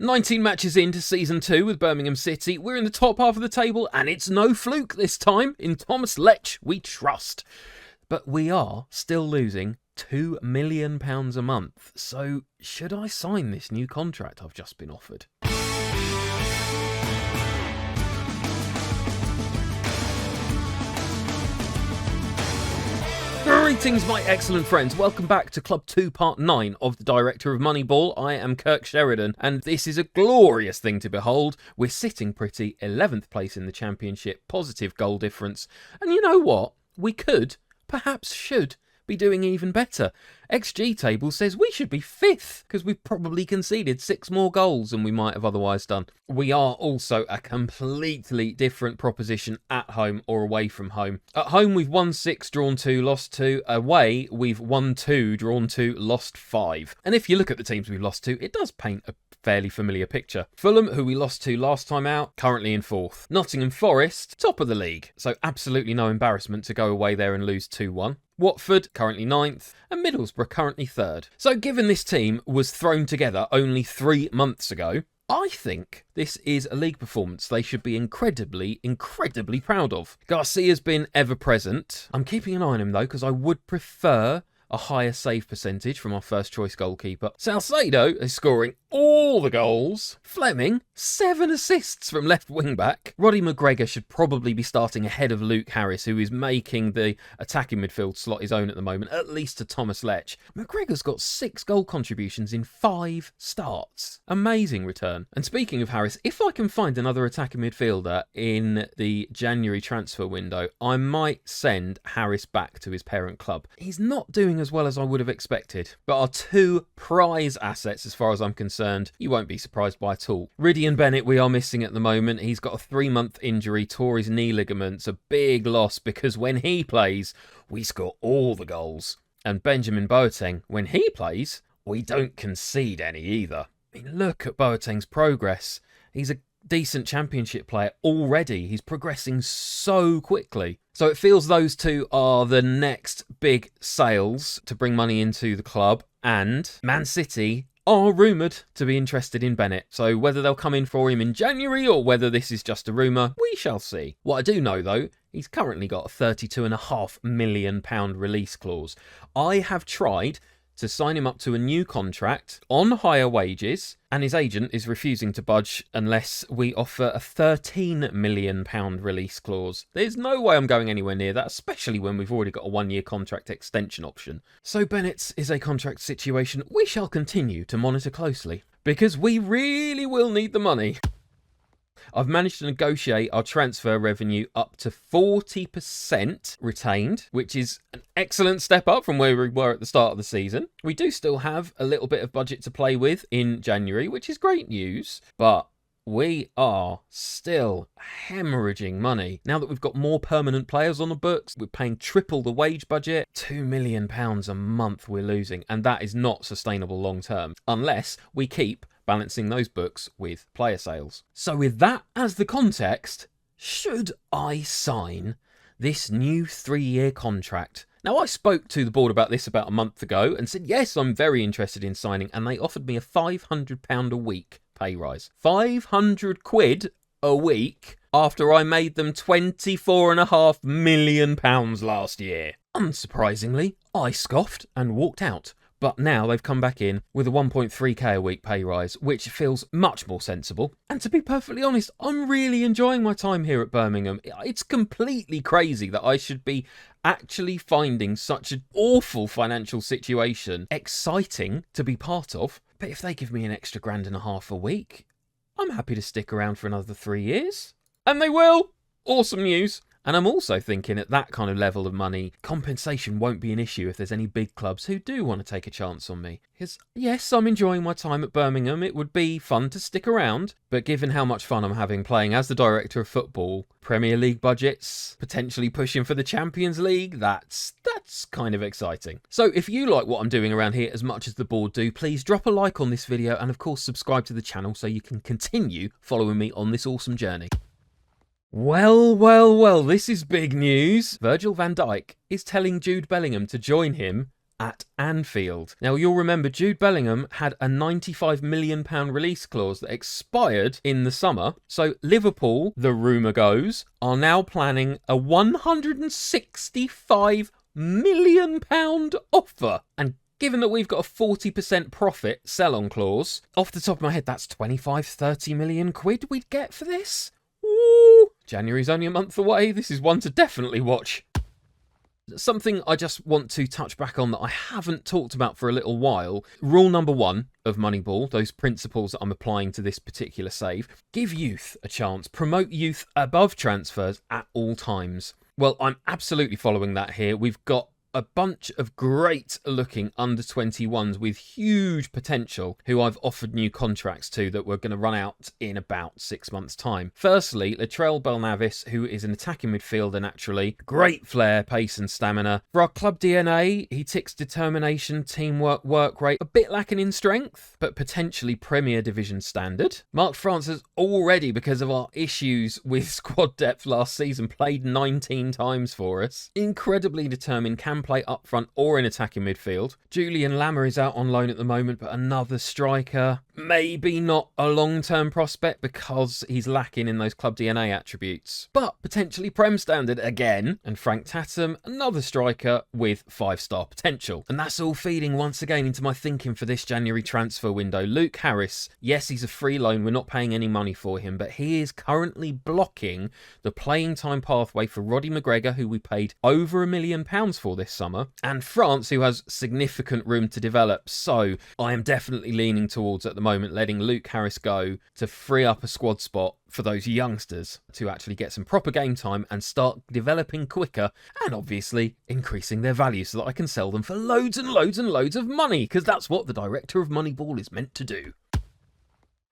19 matches into Season 2 with Birmingham City. We're in the top half of the table, and it's no fluke this time. In Thomas Letch, we trust. But we are still losing £2 million a month. So, should I sign this new contract I've just been offered? Greetings, my excellent friends. Welcome back to Club 2 Part 9 of the director of Moneyball. I am Kirk Sheridan, and this is a glorious thing to behold. We're sitting pretty, 11th place in the championship, positive goal difference. And you know what? We could, perhaps should, be doing even better. XG table says we should be 5th because we've probably conceded 6 more goals than we might have otherwise done. We are also a completely different proposition at home or away from home. At home we've won 6, drawn 2, lost 2. Away we've won 2, drawn 2, lost 5. And if you look at the teams we've lost to, it does paint a fairly familiar picture. Fulham, who we lost to last time out, currently in 4th. Nottingham Forest, top of the league. So absolutely no embarrassment to go away there and lose 2-1. Watford, currently 9th, and Middlesbrough, currently 3rd. So given this team was thrown together only 3 months ago, I think this is a league performance they should be incredibly proud of. Garcia's been ever present. I'm keeping an eye on him though, because I would prefer a higher save percentage from our first choice goalkeeper. Salcedo is scoring all the goals. Fleming, 7 assists from left wing back. Roddy McGregor should probably be starting ahead of Luke Harris, who is making the attacking midfield slot his own at the moment, at least to Thomas Letch. McGregor's got 6 goal contributions in 5 starts. Amazing return. And speaking of Harris, if I can find another attacking midfielder in the January transfer window, I might send Harris back to his parent club. He's not doing as well as I would have expected. But our 2 prize assets, as far as I'm concerned, you won't be surprised by at all. Rhydian Bennett we are missing at the moment. He's got a 3-month injury, tore his knee ligaments, a big loss because when he plays, we score all the goals. And Benjamin Boateng, when he plays, we don't concede any either. I mean, look at Boateng's progress. He's a decent championship player already. He's progressing so quickly. So it feels those 2 are the next big sales to bring money into the club, and Man City are rumoured to be interested in Bennett. So whether they'll come in for him in January or whether this is just a rumour, we shall see. What I do know though, he's currently got a £32.5 million release clause. I have tried to sign him up to a new contract on higher wages, and his agent is refusing to budge unless we offer a £13 million release clause. There's no way I'm going anywhere near that, especially when we've already got a 1-year contract extension option. So Bennett's is a contract situation we shall continue to monitor closely, because we really will need the money. I've managed to negotiate our transfer revenue up to 40% retained, which is an excellent step up from where we were at the start of the season. We do still have a little bit of budget to play with in January, which is great news, but we are still hemorrhaging money. Now that we've got more permanent players on the books, we're paying triple the wage budget. £2 million a month we're losing, and that is not sustainable long term, unless we keep balancing those books with player sales. So with that as the context, should I sign this new 3-year contract? Now, I spoke to the board about this about a month ago and said, yes, I'm very interested in signing, and they offered me a £500 a week pay rise. £500 a week after I made them £24.5 million last year. Unsurprisingly, I scoffed and walked out. But now they've come back in with a 1.3k a week pay rise, which feels much more sensible. And to be perfectly honest, I'm really enjoying my time here at Birmingham. It's completely crazy that I should be actually finding such an awful financial situation exciting to be part of. But if they give me an extra £1.5 a week, I'm happy to stick around for another 3 years. And they will! Awesome news! And I'm also thinking at that kind of level of money, compensation won't be an issue if there's any big clubs who do want to take a chance on me. Because, yes, I'm enjoying my time at Birmingham. It would be fun to stick around. But given how much fun I'm having playing as the director of football, Premier League budgets, potentially pushing for the Champions League, that's kind of exciting. So if you like what I'm doing around here as much as the board do, please drop a like on this video and, of course, subscribe to the channel so you can continue following me on this awesome journey. Well, this is big news. Virgil van Dijk is telling Jude Bellingham to join him at Anfield. Now, you'll remember Jude Bellingham had a £95 million release clause that expired in the summer. So Liverpool, the rumour goes, are now planning a £165 million offer. And given that we've got a 40% profit sell-on clause, off the top of my head, that's 25-30 million quid we'd get for this. Ooh, January's only a month away. This is one to definitely watch. Something I just want to touch back on that I haven't talked about for a little while. Rule number 1 of Moneyball, those principles that I'm applying to this particular save. Give youth a chance. Promote youth above transfers at all times. Well, I'm absolutely following that here. We've got a bunch of great looking under 21s with huge potential who I've offered new contracts to that we're going to run out in about 6 months' time. Firstly, Latrell Belnavis, who is an attacking midfielder naturally. Great flair, pace and stamina. For our club DNA, he ticks determination, teamwork, work rate. A bit lacking in strength, but potentially Premier Division standard. Mark France has already, because of our issues with squad depth last season, played 19 times for us. Incredibly determined, can play up front or in attacking midfield. Julian Lammer is out on loan at the moment, but another striker. Maybe not a long-term prospect because he's lacking in those club DNA attributes, but potentially Prem standard again. And Frank Tatum, another striker with 5-star potential. And that's all feeding once again into my thinking for this January transfer window. Luke Harris, yes, he's a free loan. We're not paying any money for him, but he is currently blocking the playing time pathway for Roddy McGregor, who we paid over £1 million for this summer, and France, who has significant room to develop. So I am definitely leaning towards, at the moment, letting Luke Harris go to free up a squad spot for those youngsters to actually get some proper game time and start developing quicker, and obviously increasing their value so that I can sell them for loads and loads and loads of money, because that's what the director of Moneyball is meant to do.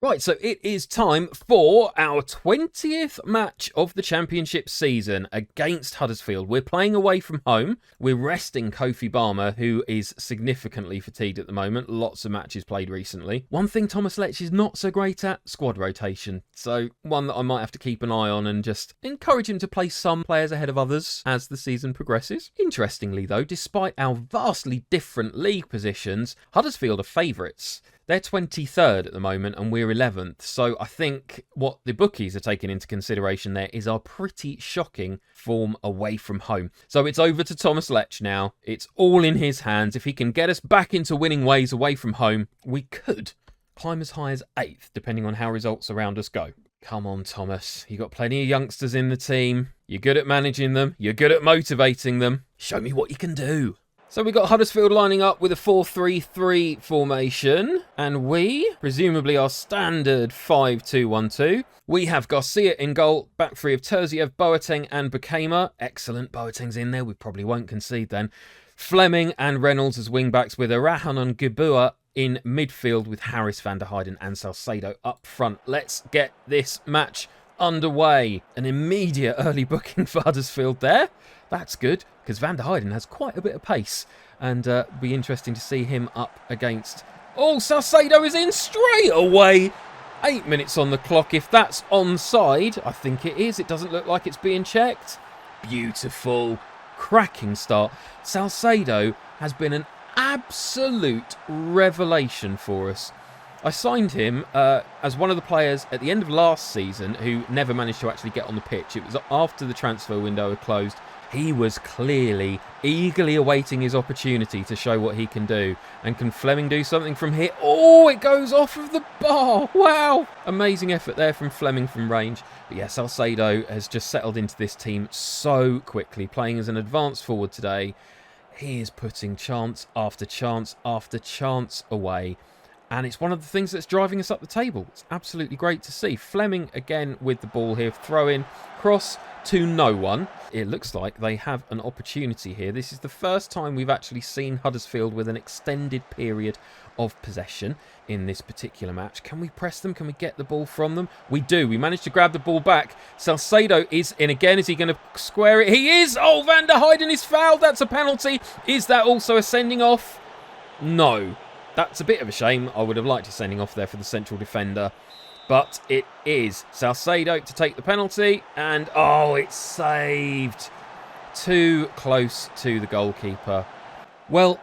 Right, so it is time for our 20th match of the Championship season against Huddersfield. We're playing away from home. We're resting Kofi Balmer, who is significantly fatigued at the moment. Lots of matches played recently. One thing Thomas Letch is not so great at, squad rotation. So one that I might have to keep an eye on and just encourage him to play some players ahead of others as the season progresses. Interestingly though, despite our vastly different league positions, Huddersfield are favourites. They're 23rd at the moment and we're 11th. So I think what the bookies are taking into consideration there is our pretty shocking form away from home. So it's over to Thomas Letch now. It's all in his hands. If he can get us back into winning ways away from home, we could climb as high as 8th, depending on how results around us go. Come on, Thomas. You've got plenty of youngsters in the team. You're good at managing them. You're good at motivating them. Show me what you can do. So we've got Huddersfield lining up with a 4-3-3 formation, and we, presumably our standard 5-2-1-2. We have Garcia in goal, back three of Terziev, Boateng and Bakema. Excellent, Boateng's in there, we probably won't concede then. Fleming and Reynolds as wing-backs with Arahan and Gibua in midfield with Harris, Van der Heyden and Salcedo up front. Let's get this match underway. An immediate early booking for Huddersfield there. That's good, because Van der Heyden has quite a bit of pace, and be interesting to see him up against... Oh, Salcedo is in straight away! 8 minutes on the clock. If that's onside, I think it is. It doesn't look like it's being checked. Beautiful. Cracking start. Salcedo has been an absolute revelation for us. I signed him as one of the players at the end of last season who never managed to actually get on the pitch. It was after the transfer window had closed. He was clearly eagerly awaiting his opportunity to show what he can do. And can Fleming do something from here? Oh, it goes off of the bar. Wow. Amazing effort there from Fleming from range. But yeah, Salcedo has just settled into this team so quickly, playing as an advanced forward today. He is putting chance after chance after chance away. And it's one of the things that's driving us up the table. It's absolutely great to see. Fleming again with the ball here. Throw in, cross to no one. It looks like they have an opportunity here. This is the first time we've actually seen Huddersfield with an extended period of possession in this particular match. Can we press them? Can we get the ball from them? We do. We managed to grab the ball back. Salcedo is in again. Is he going to square it? He is! Oh, Van der Heyden is fouled. That's a penalty. Is that also a sending off? No. That's a bit of a shame. I would have liked a sending off there for the central defender. But it is Salcedo to take the penalty. And, oh, it's saved. Too close to the goalkeeper. Well,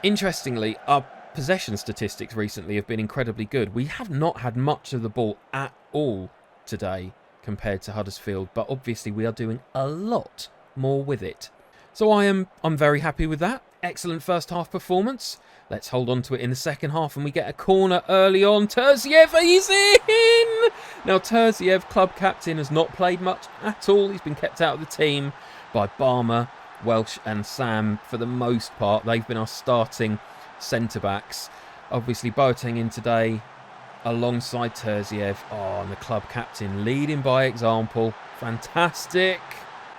Interestingly, our possession statistics recently have been incredibly good. We have not had much of the ball at all today compared to Huddersfield, but obviously we are doing a lot more with it. So I'm very happy with that. Excellent first half performance. Let's hold on to it in the second half, and we get a corner early on. Terziev, he's in! Now, Terziev, club captain, has not played much at all. He's been kept out of the team by Barmer, Welsh and Sam for the most part. They've been our starting centre-backs. Obviously, Boateng in today alongside Terziev. Oh, and the club captain leading by example. Fantastic.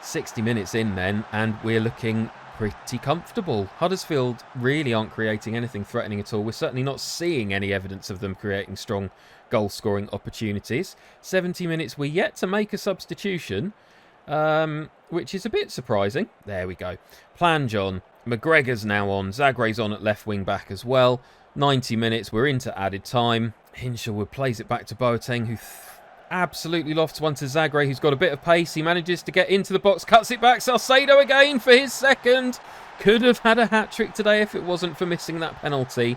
60 minutes in then, and we're looking pretty comfortable. Huddersfield really aren't creating anything threatening at all. We're certainly not seeing any evidence of them creating strong goal-scoring opportunities. 70 minutes, we're yet to make a substitution, which is a bit surprising. There we go. Plan John. McGregor's now on. Zagre's on at left wing-back as well. 90 minutes, we're into added time. Hinshelwood plays it back to Boateng, who absolutely lofts one to Zagre, who's got a bit of pace. He manages to get into the box, cuts it back. Salcedo again for his second. Could have had a hat-trick today if it wasn't for missing that penalty.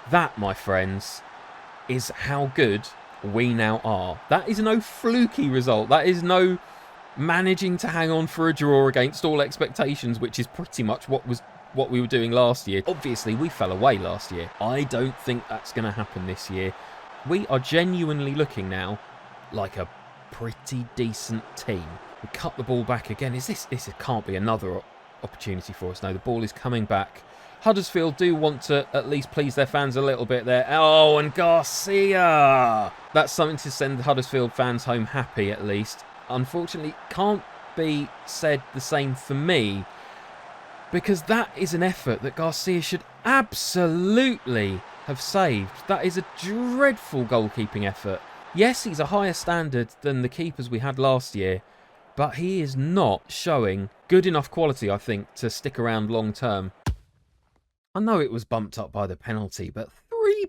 That, my friends, is how good we now are. That is no fluky result. That is no managing to hang on for a draw against all expectations, which is pretty much what we were doing last year. Obviously, we fell away last year. I don't think that's going to happen this year. We are genuinely looking now like a pretty decent team. We cut the ball back again. This can't be another opportunity for us. No, the ball is coming back. Huddersfield do want to at least please their fans a little bit there. Oh, and Garcia! That's something to send the Huddersfield fans home happy, at least. Unfortunately, can't be said the same for me, because that is an effort that Garcia should absolutely have saved. That is a dreadful goalkeeping effort. Yes, he's a higher standard than the keepers we had last year, but he is not showing good enough quality, I think, to stick around long term. I know it was bumped up by the penalty, but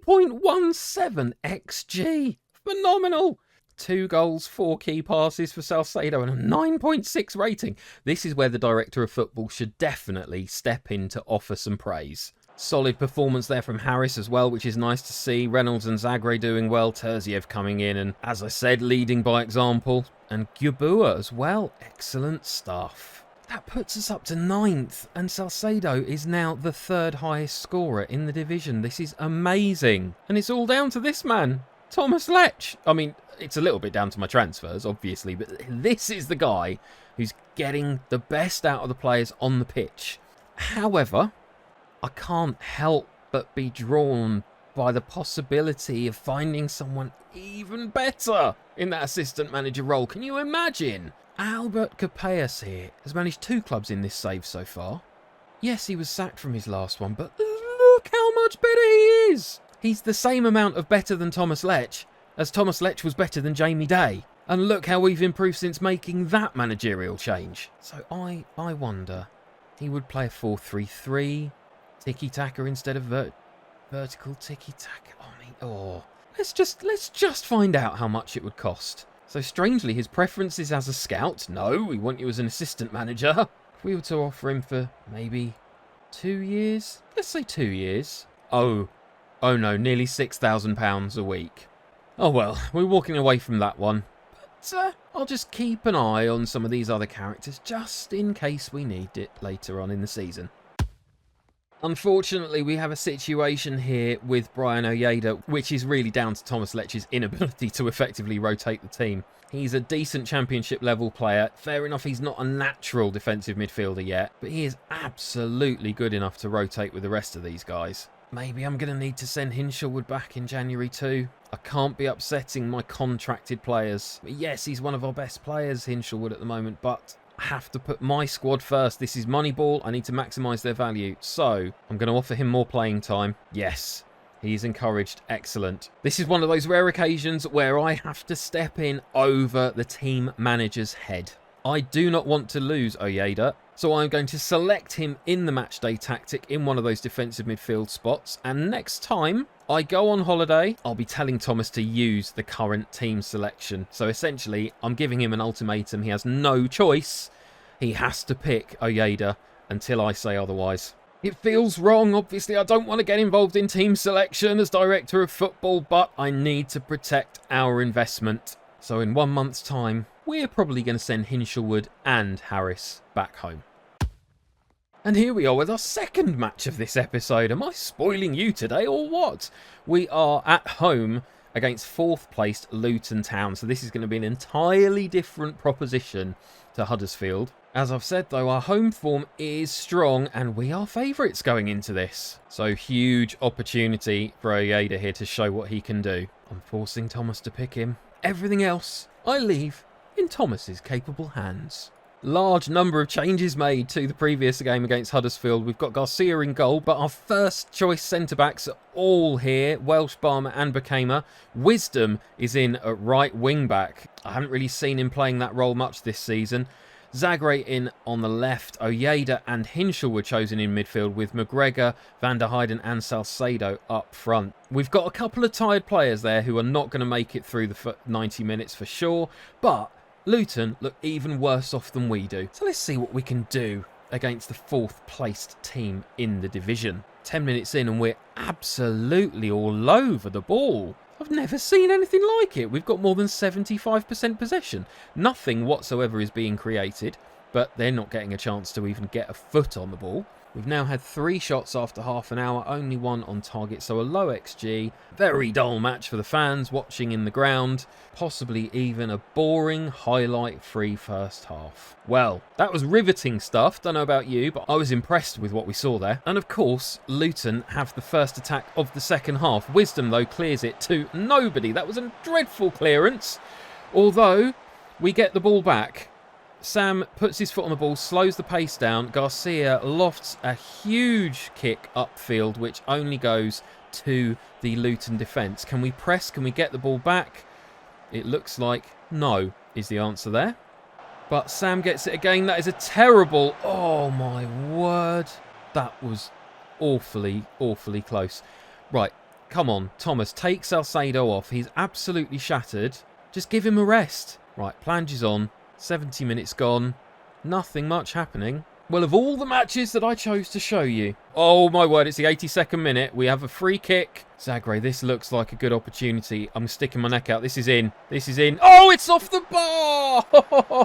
3.17 XG. Phenomenal. 2 goals, 4 key passes for Salcedo and a 9.6 rating. This is where the director of football should definitely step in to offer some praise. Solid performance there from Harris as well, which is nice to see. Reynolds and Zagre doing well. Terziev coming in and, as I said, leading by example. And Gubua as well. Excellent stuff. That puts us up to 9th, and Salcedo is now the 3rd highest scorer in the division. This is amazing. And it's all down to this man, Thomas Letch. I mean, it's a little bit down to my transfers, obviously, but this is the guy who's getting the best out of the players on the pitch. However, I can't help but be drawn by the possibility of finding someone even better in that assistant manager role. Can you imagine? Albert Capellas here has managed 2 clubs in this save so far. Yes, he was sacked from his last one, but look how much better he is. He's the same amount of better than Thomas Letch as Thomas Letch was better than Jamie Day. And look how we've improved since making that managerial change. So I wonder, he would play a 4-3-3, tiki-taka instead of vertical tiki-taka. Let's just find out how much it would cost. So strangely, his preference is as a scout. No, we want you as an assistant manager. If we were to offer him for maybe 2 years, let's say 2 years. Oh no, nearly £6,000 a week. Oh well, we're walking away from that one. But I'll just keep an eye on some of these other characters just in case we need it later on in the season. Unfortunately, we have a situation here with Brian Ojeda, which is really down to Thomas Letch's inability to effectively rotate the team. He's a decent championship level player. Fair enough, he's not a natural defensive midfielder yet, but he is absolutely good enough to rotate with the rest of these guys. Maybe I'm going to need to send Hinshelwood back in January too. I can't be upsetting my contracted players. Yes, he's one of our best players, Hinshelwood, at the moment, but I have to put my squad first. This is Moneyball. I need to maximise their value. So I'm going to offer him more playing time. Yes, he's encouraged. Excellent. This is one of those rare occasions where I have to step in over the team manager's head. I do not want to lose Ojeda, so I'm going to select him in the matchday tactic in one of those defensive midfield spots. And next time I go on holiday, I'll be telling Thomas to use the current team selection. So essentially, I'm giving him an ultimatum. He has no choice. He has to pick Ojeda until I say otherwise. It feels wrong. Obviously, I don't want to get involved in team selection as director of football, but I need to protect our investment. So in 1 month's time, we're probably going to send Hinshelwood and Harris back home. And here we are with our second match of this episode. Am I spoiling you today or what? We are at home against fourth placed Luton Town. So this is going to be an entirely different proposition to Huddersfield. As I've said though, our home form is strong and we are favourites going into this. So huge opportunity for Ojeda here to show what he can do. I'm forcing Thomas to pick him. Everything else I leave in Thomas's capable hands. Large number of changes made to the previous game against Huddersfield. We've got Garcia in goal, but our first choice centre-backs are all here. Welsh, Barmer and Bakema. Wisdom is in at right wing-back. I haven't really seen him playing that role much this season. Zagre in on the left. Ojeda and Hinchell were chosen in midfield with McGregor, Van der Heyden and Salcedo up front. We've got a couple of tired players there who are not going to make it through the 90 minutes for sure, but Luton look even worse off than we do. So let's see what we can do against the fourth placed team in the division. 10 minutes in and we're absolutely all over the ball. I've never seen anything like it. We've got more than 75% possession. Nothing whatsoever is being created, but they're not getting a chance to even get a foot on the ball. We've now had 3 shots after half an hour, only 1 on target, so a low XG. Very dull match for the fans watching in the ground. Possibly even a boring, highlight-free first half. Well, that was riveting stuff. Don't know about you, but I was impressed with what we saw there. And of course, Luton have the first attack of the second half. Wisdom, though, clears it to nobody. That was a dreadful clearance. Although, we get the ball back. Sam puts his foot on the ball, slows the pace down. Garcia lofts a huge kick upfield, which only goes to the Luton defence. Can we press? Can we get the ball back? It looks like no is the answer there. But Sam gets it again. That is a terrible... Oh, my word. That was awfully, awfully close. Right, come on. Thomas, take Salcedo off. He's absolutely shattered. Just give him a rest. Right, plunges on. 70 minutes gone. Nothing much happening. Well, of all the matches that I chose to show you... Oh, my word, it's the 82nd minute. We have a free kick. Zagre, this looks like a good opportunity. I'm sticking my neck out. This is in. This is in. Oh, it's off the bar!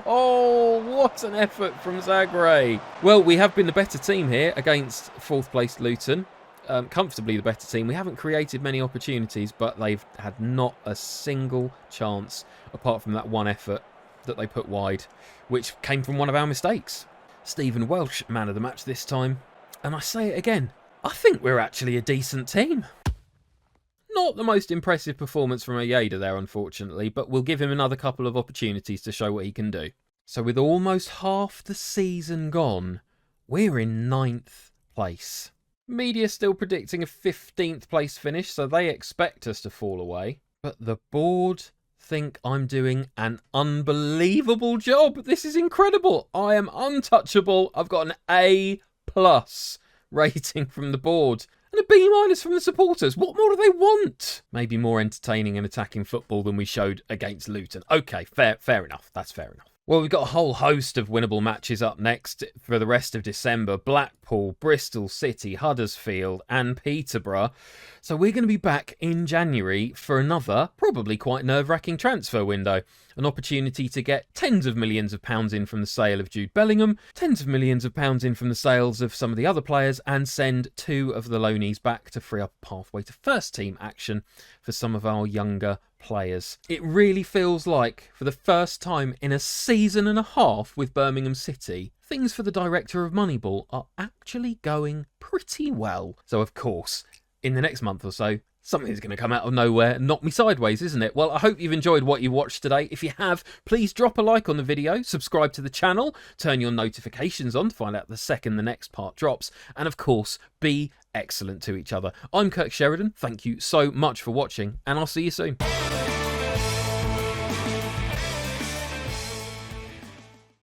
Oh, what an effort from Zagre. Well, we have been the better team here against fourth-placed Luton. Comfortably the better team. We haven't created many opportunities, but they've had not a single chance apart from that one effort that they put wide, which came from one of our mistakes. Stephen Welsh, man of the match this time. And I say it again, I think we're actually a decent team. Not the most impressive performance from Ojeda there, unfortunately, but we'll give him another couple of opportunities to show what he can do. So with almost half the season gone, we're in 9th place. Media still predicting a 15th place finish, so they expect us to fall away. But the board think I'm doing an unbelievable job. This is incredible. I am untouchable. I've got an A+ rating from the board and a B- from the supporters. What more do they want? Maybe more entertaining and attacking football than we showed against Luton. Okay, fair enough. That's fair enough. Well, we've got a whole host of winnable matches up next for the rest of December. Blackpool, Bristol City, Huddersfield and Peterborough. So we're going to be back in January for another, probably quite nerve-wracking transfer window. An opportunity to get tens of millions of pounds in from the sale of Jude Bellingham, tens of millions of pounds in from the sales of some of the other players, and send 2 of the loanees back to free up a pathway to first team action for some of our younger players. It really feels like, for the first time in a season and a half with Birmingham City, things for the director of Moneyball are actually going pretty well. So of course, in the next month or so, something's going to come out of nowhere and knock me sideways, isn't it? Well, I hope you've enjoyed what you watched today. If you have, please drop a like on the video, subscribe to the channel, turn your notifications on to find out the second the next part drops, and of course, be excellent to each other. I'm Kirk Sheridan. Thank you so much for watching, and I'll see you soon.